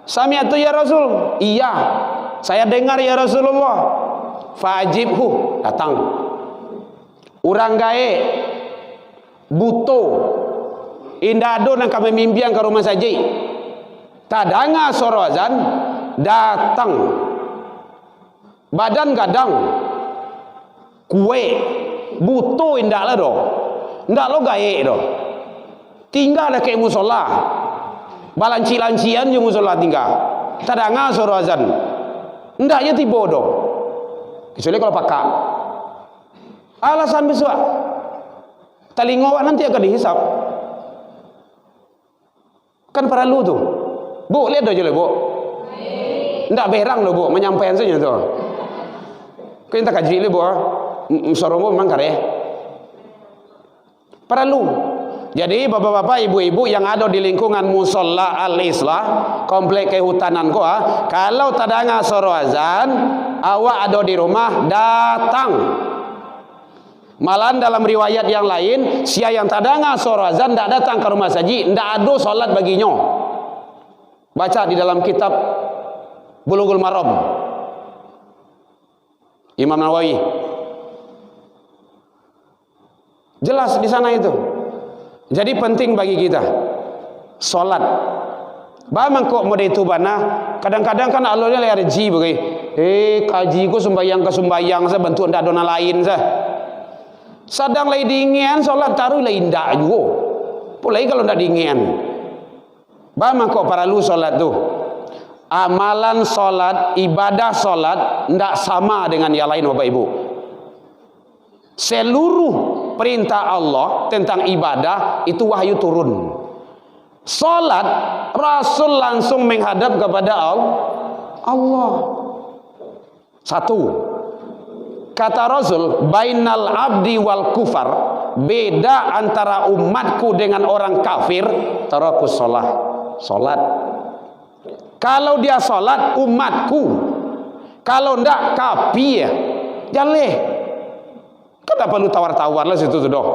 Sami'atu ya Rasul. Iya, saya dengar ya Rasulullah. Fajibhu, datang. Urang gae buto indah do nang kami mimpiang ke rumah saji. Tadanga suara azan, datang. Badan gadang. Kue buto indah lah do, indah lo gaye do. Tinggal ada kayak musola, balanci-lancian yang musola tinggal. Tadanga suara azan, indahnya tiba do. Kecuali kalau pakak. Alasan besar, telinga nanti akan dihisap. Kan para lu tuh, bu lihat aja bu, ndak berang lo bu, menyampaikan saja tuh. Kau minta kaji le bu. Soromo memang kare. Para lu Jadi bapak-bapak, ibu-ibu yang ada di lingkungan musola al-islah, komplek kehutanan koa, kalau tadanga soro azan, awak ada di rumah, datang. Malahan dalam riwayat yang lain, sia yang tadanga soro azan tidak datang ke rumah saji, tidak ada solat baginya. Baca di dalam kitab Bulughul Maram, Imam Nawawi, jelas di sana itu. Jadi penting bagi kita solat. Bagaimana kok mau itu bana? Kadang-kadang kan alurnya ada ji bagi. Kaji ku sembayang ke sembayang saya bentuk ndak dona lain saya. Sadang lagi dingin solat taruh lagi ndak juga. Pulai kalau ndak dingin. Bagaimana kok para lu solat tuh? Amalan solat, ibadah solat ndak sama dengan yang lain Bapak Ibu. Seluruh perintah Allah tentang ibadah itu wahyu turun. Salat Rasul langsung menghadap kepada Allah. Satu, kata Rasul, bainal abdi wal kufar, beda antara umatku dengan orang kafir, tarakus salat. Kalau dia salat umatku, kalau ndak kafir, jaleh. Kan tak perlu tawar-tawar lah situ tu doh.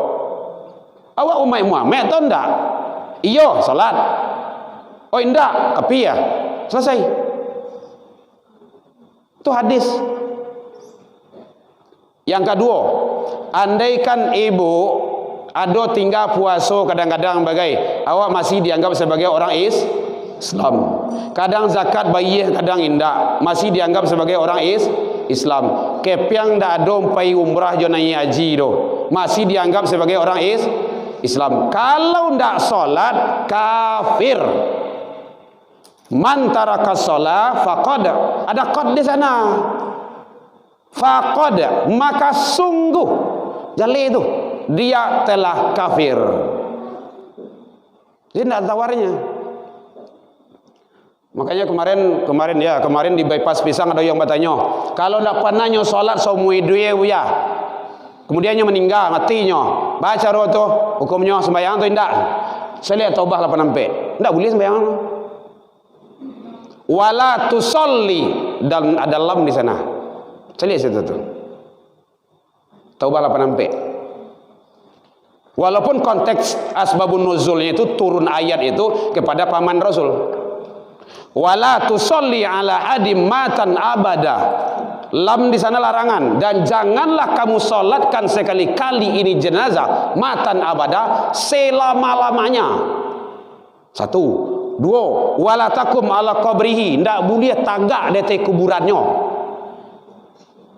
Awak umat Muhammad atau enggak? Iyo, salat. Oh enggak, tapi ya selesai. Itu hadis. Yang kedua, andaikan ibu ada tinggal puasa kadang-kadang bagai, awak masih dianggap sebagai orang Islam. Kadang zakat bayi, kadang indak, masih dianggap sebagai orang Islam. Kepiang dak ada pai umrah jo nai haji do, masih dianggap sebagai orang Islam. Kalau ndak salat kafir. Man taraka shalah faqad, ada qad di sana. Faqad, maka sungguh jali itu dia telah kafir. Jadi tidak tawarnya. Makanya kemarin di bypass Pisang ada yang bertanya, kalau tidak pernah nyo salat semua duye ya, kemudiannya meninggal matinya, baca roh tu hukumnya sembahyang tu tidak? Saya lihat taubah 8 sampai, tidak boleh sembahyang. Wala tusolli, dan ada lam di sana. Saya lihat situ tu. Taubah 8 sampai. Walaupun konteks asbabun nuzulnya itu turun ayat itu kepada paman Rasul. Wala tusolli ala adim matan abada. Lam di sana larangan, dan janganlah kamu solatkan sekali-kali ini jenazah matan abada selama-lamanya. Satu, dua, wala takum ala qabrihi, ndak boleh tagak di kuburannya.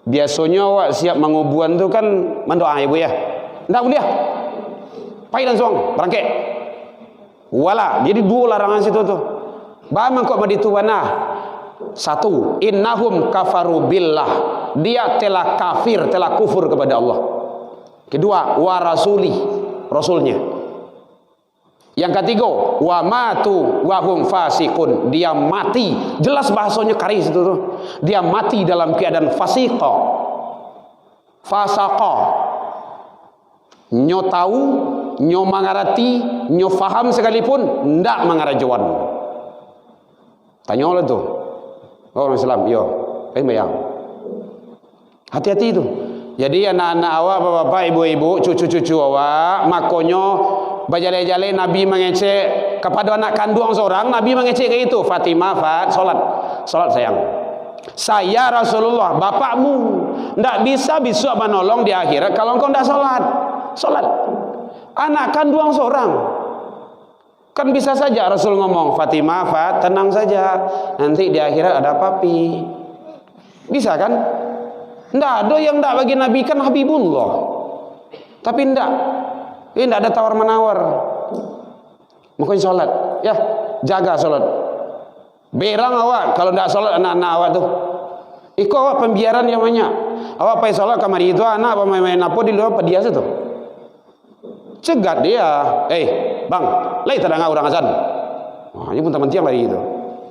Biasanya awak siap menguburan tu kan mendoa ibu ya, ndak boleh. Pai langsung berangkat. Wala, jadi dua larangan situ tu. Bagaimana kok begitu wana? Satu, innahum kafaru billah, dia telah kafir, telah kufur kepada Allah. Kedua, wa rasuli, rasulnya. Yang ketiga, wa matu wa hum fasikun, dia mati. Jelas bahasanya karis itu tuh. Dia mati dalam keadaan fasiqa. Fasaqa. Nyo tahu, nyo mengerti, nyo faham sekalipun ndak mengarajuan. Tanya lah tu. Orang Islam, yo, bayang. Hati-hati itu. Jadi anak-anak awak, bapak-bapak, ibu-ibu, cucu-cucu awak, makonyo berjale-jale Nabi mengecek kepada anak kandung seorang, Nabi mengecek ke itu, Fatimah, salat sayang. Saya Rasulullah, bapakmu ndak bisa besok menolong di akhirat kalau engkau ndak salat. Anak kandung seorang. Kan bisa saja Rasul ngomong, Fatimah, tenang saja, nanti di akhirat ada papi. Bisa kan? Ndak ada yang ndak bagi Nabi, kan Habibullah. Tapi ndak. Ini ndak ada tawar menawar. Mungkin sholat, ya jaga sholat. Berang awak kalau ndak sholat anak-anak awak tuh. Iko awak pembiaran yang banyak. Awak pai sholat kamar itu anak apa main apa di luar dia situ. Cegat dia, bang, lagi tadang orang azan. Wah, ini pun teman tiang lagi itu.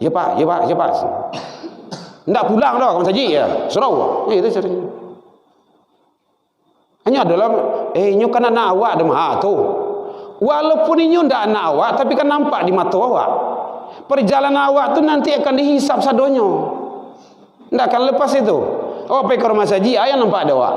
Ya pak. Ndak pulang dah kamu saji ya, surau. Itu ceritanya. Hanya adalah, ini kan anak awak ada mah tu. Walaupun ini ndak anak awak, tapi kan nampak di mata awak. Perjalanan awak tu nanti akan dihisap sadonyo. Ndak akan lepas itu. Awak pergi ke rumah saji, ayah nampak ada awak.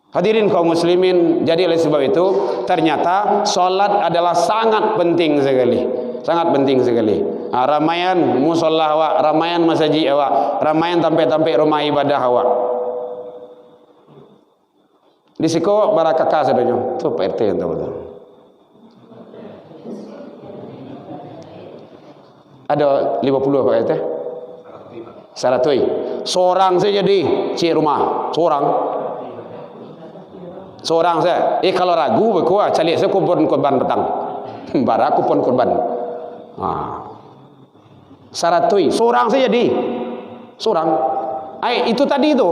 Hadirin kaum muslimin, jadi oleh sebab itu ternyata solat adalah sangat penting sekali. Sangat penting sekali. Ramaian musola awak, ramaian masjid awak, ramaian tampai-tampai rumah ibadah awak. Di siko barakaka sadonyo. Tu Pak RT yang tahu tu. Ada 50 Pak RT? 100. Seorang saja di cik rumah, seorang saya. Kalau ragu berkuah calik saya kupon korban petang. Barak kupon korban. Saratui. Seorang saja di. Seorang. Itu tadi itu.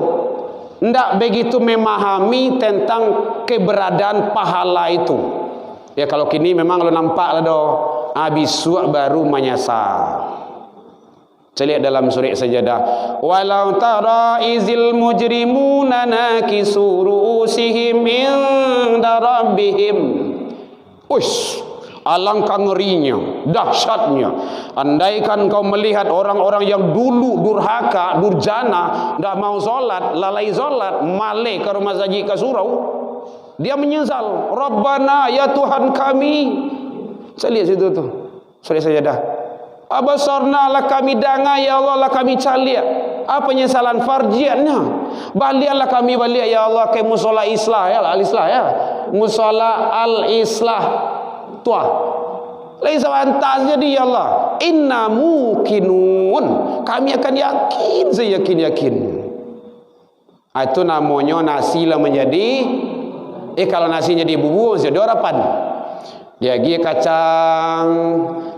Ndak begitu memahami tentang keberadaan pahala itu. Ya kalau kini memang lo nampak lah do. Habis suak baru menyasar. Saya lihat dalam surah Sajadah. Walau tara izil mujrimuna nakisu ru'usihim inda rabbihim. Ush, alangkah ngerinya, dahsyatnya. Andaikan kau melihat orang-orang yang dulu durhaka, durjana, tidak mau solat, lalai solat, malik ke rumah saji ke surau, dia menyesal. Rabbana, ya Tuhan kami. Saya lihat situ tuh, surah Sajadah. Abasarna lah kami danga, ya Allah lah kami caliak. Apa penyesalan farjiannya? Balialah kami balik ya Allah ke musola islah ya, al-islah ya. Musola al-islah tua. Laisa antas jadi ya Allah. Inna mukinun. Kami akan yakin, saya yakin. Itu namanya nasi lah menjadi kalau nasi jadi bubur jadi harapan. Dia gi kacang,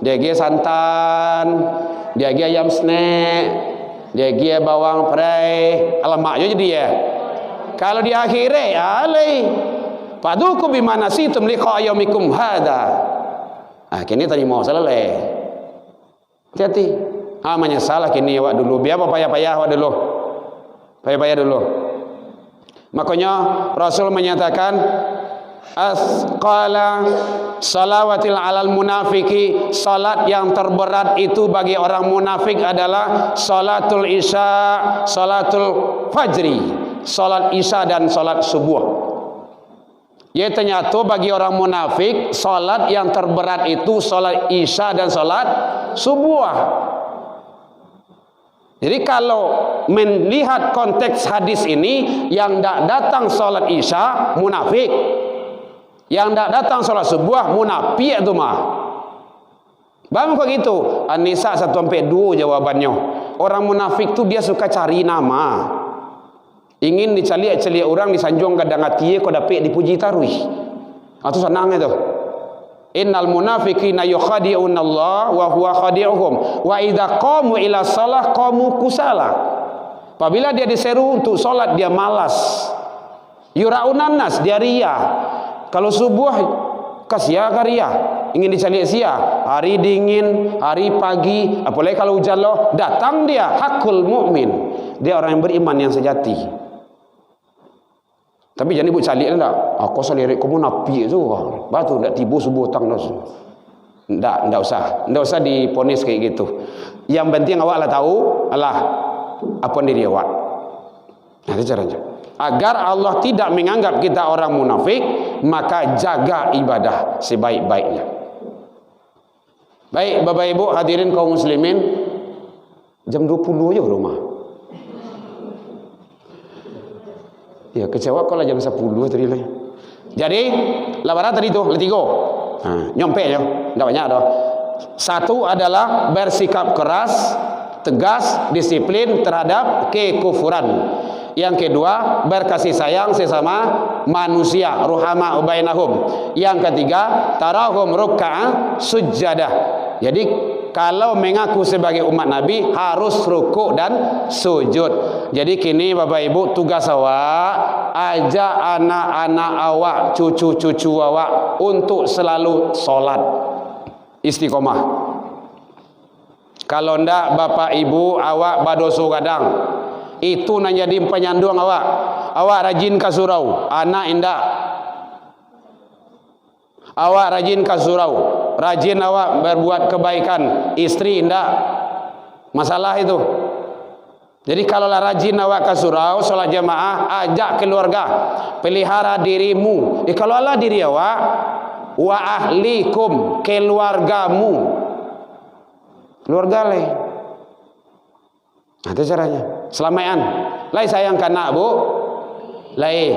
dia gi santan, dia gi ayam snack, dia gi bawang perai, lemak je jadi ya. Kalau di akhirnya ya alai paduku bimana situm liqa yaumikum hada. Kini tadi mau selesai. Hati-hati. Menyesalah kini awak dulu. Biar apa payah-payah awak dulu. Payah-payah dulu. Makanya Rasul menyatakan asqala salawatil alal munafiki, salat yang terberat itu bagi orang munafik adalah salatul isya, salatul fajri, salat isya dan salat subuh. Ya ternyata bagi orang munafik salat yang terberat itu salat isya dan salat subuh. Jadi kalau melihat konteks hadis ini, yang tidak datang salat isya munafik, yang tidak datang salat subuh munafik itu mah. Bang kok gitu? An-Nisa 1-2 jawabannya. Orang munafik tu dia suka cari nama. Ingin dicaliak-caliak orang, disanjung gadang hati kau dapat dipuji tarwih. Itu senang itu. Innal munafiqina yukhadi'una Allah wa huwa khadi'uhum wa idza qamu ila shalah qamu kusala. Apabila dia diseru untuk solat dia malas. Yura'unan nas, dia ria. Kalau subuh kasia karia, ingin dicari sia, hari dingin, hari pagi, apalagi kalau hujan loh, datang dia hakul mukmin. Dia orang yang beriman yang sejati. Tapi jangan ibu cari enggak. Aku selirik kamu napi itu. Batu enggak tibu subuh tang dos. Enggak usah diponis kayak gitu. Yang penting awak lah tahu Allah apa diri awak. Nah, itu caranya. Agar Allah tidak menganggap kita orang munafik, maka jaga ibadah sebaik-baiknya. Baik, Bapak Ibu hadirin kaum muslimin, jam 20 aja rumah. Ya kecewa kalau jam 10 tadi lah. Jadi, labaran tadi tu, letigo. Nyampe ya, enggak banyak dah. Satu adalah bersikap keras, tegas, disiplin terhadap kekufuran. Yang kedua, berkasih sayang sesama manusia, ruhama bainahum. Yang ketiga, tarahum ruk'an sujjadah. Jadi kalau mengaku sebagai umat Nabi harus rukuk dan sujud. Jadi kini Bapak Ibu tugas awak, ajak anak-anak awak, cucu-cucu awak untuk selalu solat istiqomah. Kalau ndak Bapak Ibu awak badoso gadang, itu nak jadi penyandung awak. Awak rajin ke surau, anak indak awak rajin ke surau, rajin awak berbuat kebaikan, istri indak masalah itu. Jadi kalaulah rajin awak ke surau, solat jamaah, ajak keluarga, pelihara dirimu. Kalaulah diri awak, wa ahlikum, keluargamu, keluarga le. Nah, itu caranya. Selamaian. Lai sayang kanak bu, lai.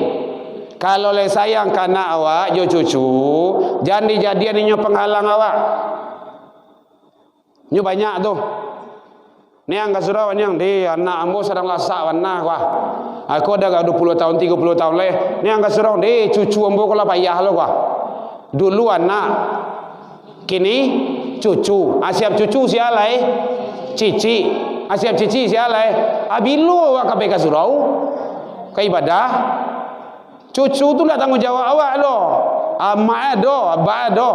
Kalau lai sayang kanak awak, jo cucu, jangan dijadian ini penghalang awak. Ini banyak tuh. Ni yang kasurau ni yang di anak ambo sedang lasak warna wah. Aku ada 20 tahun 30 tahun leh. Ni yang kasurau di cucu ambo kala payah lo wah. Dulu anak, kini cucu. Siap cucu sialai cici. Siap cici sialai. Abilu awak kabeh kasurau. Ke ibadah. Cucu tu lah tanggung jawab awak lo. Amak do, abah do.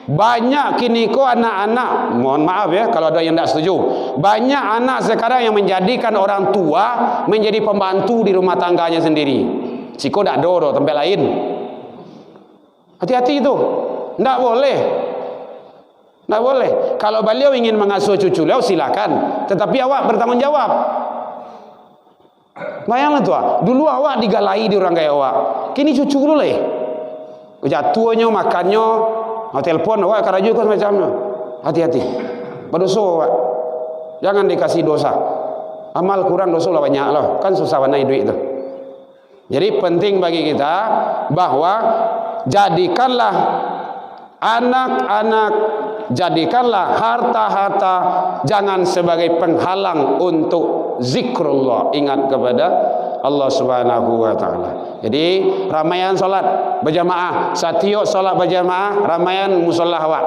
Banyak kini ko anak-anak, mohon maaf ya kalau ada yang tidak setuju, banyak anak sekarang yang menjadikan orang tua menjadi pembantu di rumah tangganya sendiri. Siko tak ada tempat lain. Hati-hati itu, tidak boleh. Tidak boleh. Kalau beliau ingin mengasuh cucu beliau silakan, tetapi awak bertanggung jawab. Bayanglah tuh, dulu awak digalai di orang kaya awak, kini cucu dulu leh. Jatuhnya makannya. Telepon awak karaju kan macamnya. Hati-hati. Berdosa awak. Jangan dikasih dosa. Amal kurang dosa lah banyak lah. Kan susah warnai duit tu. Jadi penting bagi kita bahwa jadikanlah anak-anak, jadikanlah harta-harta jangan sebagai penghalang untuk zikrullah, ingat kepada Allah Subhanahu wa taala. Jadi ramaian solat berjamaah, satiok solat berjamaah, ramaian musalla awak.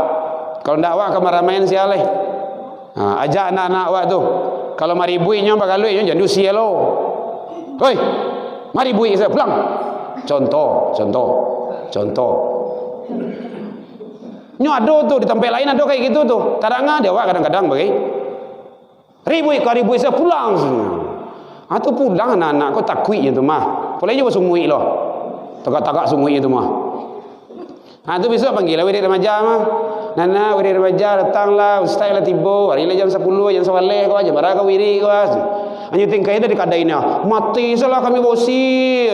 Kalau ndak awak kamar ramaian sialeh. Ajak anak-anak awak tu. Kalau mari buinya bagaluinya jangan usia lo. Hoi, mari bui saya pulang. Contoh. Nyo ada tu di tempat lain ada kayak gitu tu. Taranga dia awak kadang-kadang bagi. Ribui saya pulang. Tu pulang anak-anak kau takui je tu mah. Boleh je sungui loh. Tagak-tagak sungui tu mah. Tu besok panggil lah wirid remaja mah. Nana wirid remaja datanglah, ustaz lah tiba. Hari lah jam 10, jam 11 kau aja barang kau wirid kau. Hanya tingkai tu dikadainya. Mati salah kami bosi.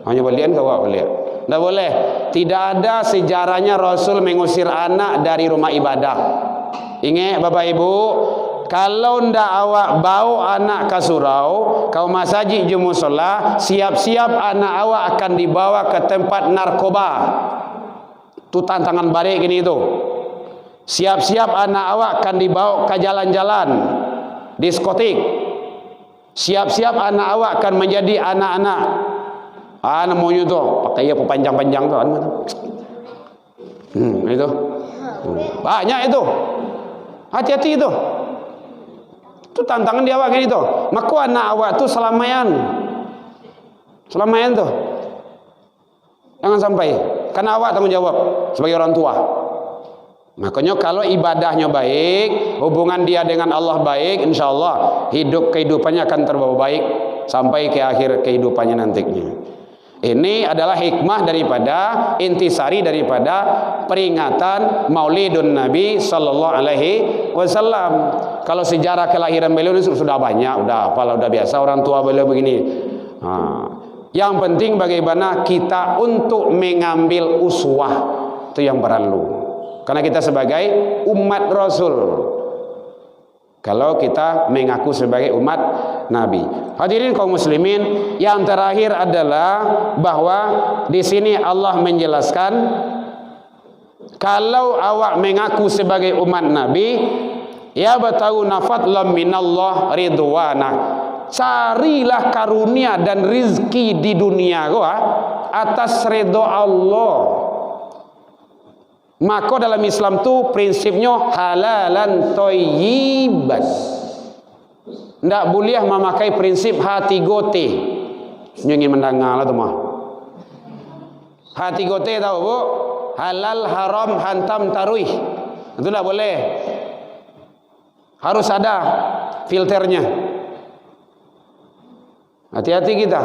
Hanya balian kau balik. Tak boleh. Tidak ada sejarahnya Rasul mengusir anak dari rumah ibadah. Ingat Bapak Ibu, kalau ndak awak bawa anak ke surau, kau masjid jumusalla, siap-siap anak awak akan dibawa ke tempat narkoba. Tu tantangan balik gini tu. Siap-siap anak awak akan dibawa ke jalan-jalan diskotik. Siap-siap anak awak akan menjadi anak-anak namanya tu pakai apa panjang-panjang tu itu banyak itu. Hati-hati itu. Tu tantangan dia awak gini tu. Maka anak awak tu selamaian tu. Jangan sampai. Karena awak tanggung jawab sebagai orang tua. Makanya kalau ibadahnya baik, hubungan dia dengan Allah baik, insyaAllah kehidupannya akan terbawa baik sampai ke akhir kehidupannya nantinya. Ini adalah hikmah daripada intisari daripada peringatan Maulidun Nabi sallallahu alaihi wasallam. Kalau sejarah kelahiran beliau ini sudah banyak, udah apalah, udah biasa orang tua beliau begini. Yang penting bagaimana kita untuk mengambil uswah, itu yang perlu. Karena kita sebagai umat Rasul. Kalau kita mengaku sebagai umat Nabi. Hadirin kaum muslimin, yang terakhir adalah bahwa di sini Allah menjelaskan kalau awak mengaku sebagai umat Nabi, ya batawna fadlan minallah ridwana. Carilah karunia dan rizki di dunia gua atas ridho Allah. Maka dalam Islam tu prinsipnya halalan thayyiban. Tidak boleh memakai prinsip H3T. Ingin mendengar lah tu mah. H3T tahu bu? Halal, haram, hantam, taruih. Itu tidak boleh. Harus ada filternya. Hati-hati kita.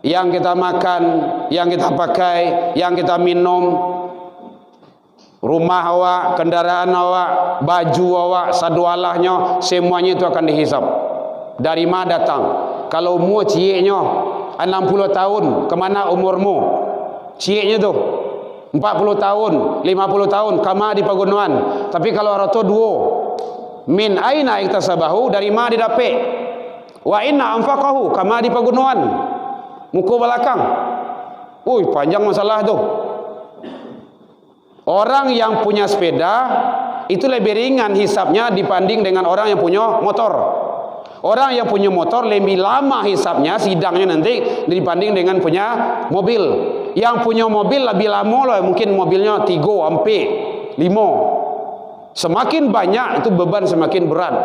yang kita makan, yang kita pakai, yang kita minum, rumah awak, kendaraan awak, baju awak, sadualahnya, semuanya itu akan dihisap. Dari mana datang? Kalau umur cieknya 60 tahun, kemana umurmu? Cieknya tu 40 tahun, 50 tahun, kama di pegunungan. Tapi kalau orang tu dua, min aina iktasabahu, dari mana didapat? Wa inna anfaqahu, kama di pegunungan. Muka belakang. Panjang masalah tu. Orang yang punya sepeda itu lebih ringan hisapnya dibanding dengan orang yang punya motor. Orang yang punya motor lebih lama hisapnya, sidangnya nanti dibanding dengan punya mobil. Yang punya mobil lebih lama lah, mungkin mobilnya 3 sampai 5. Semakin banyak itu beban semakin berat,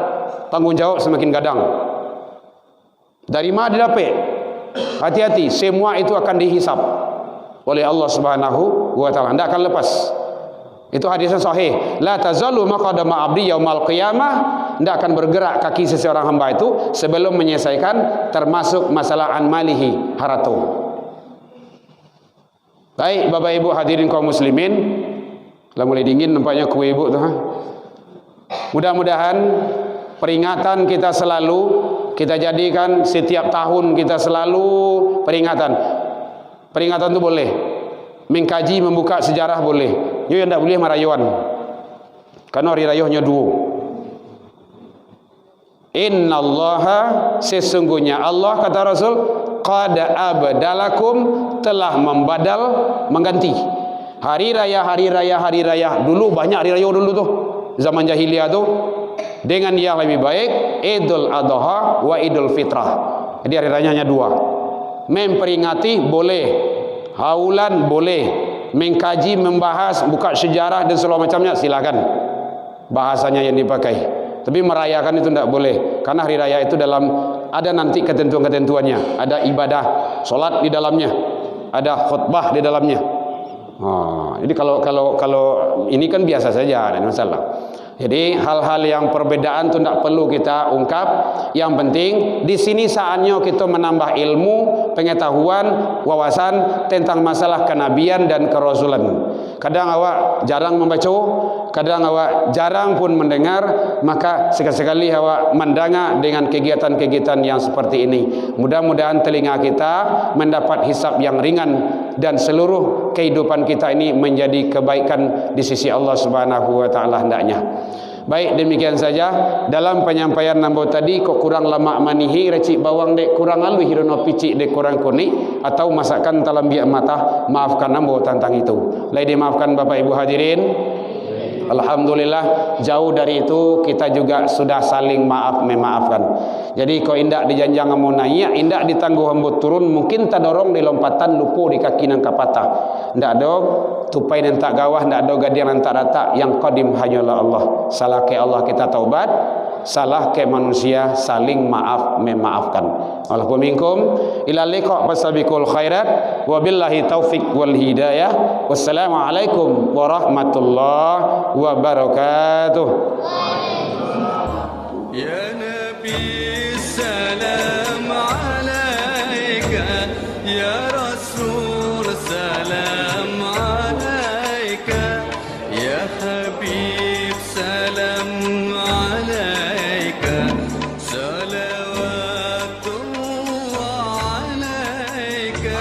tanggung jawab semakin gadang. Dari mana didapat? Hati-hati, semua itu akan dihisap oleh Allah Subhanahu wa taala, tidak akan lepas. Itu hadisnya sahih. La tazalu maqadama abdi yaumal qiyamah, tidak akan bergerak kaki seseorang hamba itu sebelum menyelesaikan termasuk masalah an malihi, haratu. Baik Bapak Ibu hadirin kaum muslimin, lah mulai dingin nampaknya kue ibu tu. Mudah-mudahan peringatan kita selalu kita jadikan setiap tahun, kita selalu peringatan. Peringatan itu boleh, mengkaji, membuka sejarah boleh. Yo yang tidak boleh marayuan, karena hari rayuhnya 2. Innallaha, sesungguhnya Allah, kata Rasul, qad abdalakum, telah membadal, mengganti hari raya. Dulu banyak hari raya dulu tuh, zaman jahiliyah tuh, dengan yang lebih baik, Idul Adha wa Idul Fitrah. Jadi hari rayanya 2. Memperingati boleh, haulan boleh, mengkaji, membahas, buka sejarah dan segala macamnya silakan, bahasanya yang dipakai. Tapi merayakan itu tidak boleh, karena hari raya itu dalam ada nanti ketentuan-ketentuannya, ada ibadah, solat di dalamnya, ada khutbah di dalamnya. Jadi kalau ini kan biasa saja, tidak masalah. Jadi hal-hal yang perbedaan itu tidak perlu kita ungkap. Yang penting di sini saatnya kita menambah ilmu, pengetahuan, wawasan tentang masalah kenabian dan kerasulan. Kadang awak jarang membaca, kadang awak jarang pun mendengar, maka sekali-sekali awak mendengar dengan kegiatan-kegiatan yang seperti ini. Mudah-mudahan telinga kita mendapat hisab yang ringan dan seluruh kehidupan kita ini menjadi kebaikan di sisi Allah Subhanahu wa taala hendaknya. Baik, demikian saja dalam penyampaian nambo tadi. Kok kurang lama manihi, recik bawang dek kurang alu, hirono picik dek kurang kuning, atau masakan talam biak mata, maafkan nambo tentang itu. Lai dimaafkan Bapak Ibu hadirin. Alhamdulillah, jauh dari itu kita juga sudah saling memaafkan. Jadi kau indak dijanjang mau naik, indak ditangguh hambut turun, mungkin tak dorong di lompatan lupu di kaki nang kapata. Ndak dong tupai dan tak gawah, ndak ada gadian dan tak rata, yang qadim hanyalah Allah. Salah ke Allah kita taubat, salah ke manusia saling memaafkan. Allahu minkum ila liqa fasabiqul khairat wa billahi taufik wal hidayah. Wassalamu alaikum warahmatullahi wabarakatuh. Ya Nabi salam alaika, ya Rasul salam alaika, ya Habib salam alaika, salawatullah alaika.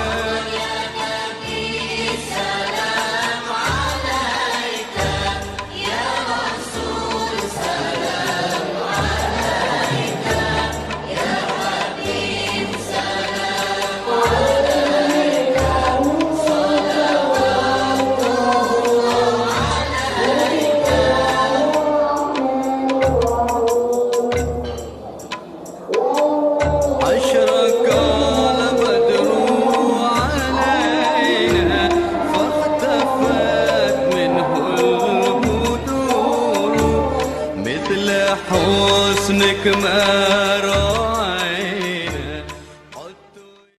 أشرق البدر علينا فاختفت منه البدور مثل حسنك ما